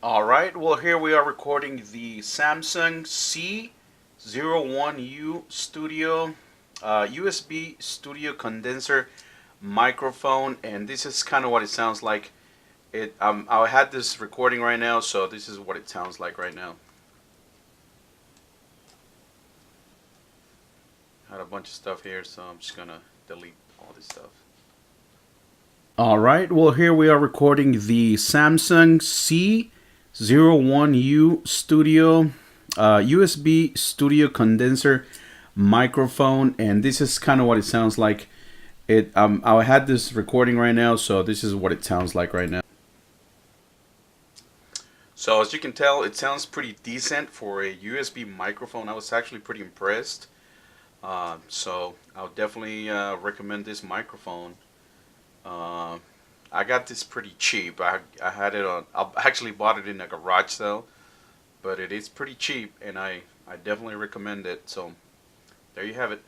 All right, well, here we are recording the Samsung C01U studio USB studio condenser microphone, and this is kind of what it sounds like. I had this recording right now, so this is what it sounds like right now. I had a bunch of stuff here, so I'm just gonna delete all this stuff. All right, well, here we are recording the Samsung C01U studio USB studio condenser microphone, and this is kind of what it sounds like. I had this recording right now, so this is what it sounds like right now. So as you can tell, it sounds pretty decent for a USB microphone. I was actually pretty impressed. So I'll definitely recommend this microphone. Uh, I got this pretty cheap. I had it on. I actually bought it in a garage sale, but it is pretty cheap, and I definitely recommend it. So there you have it.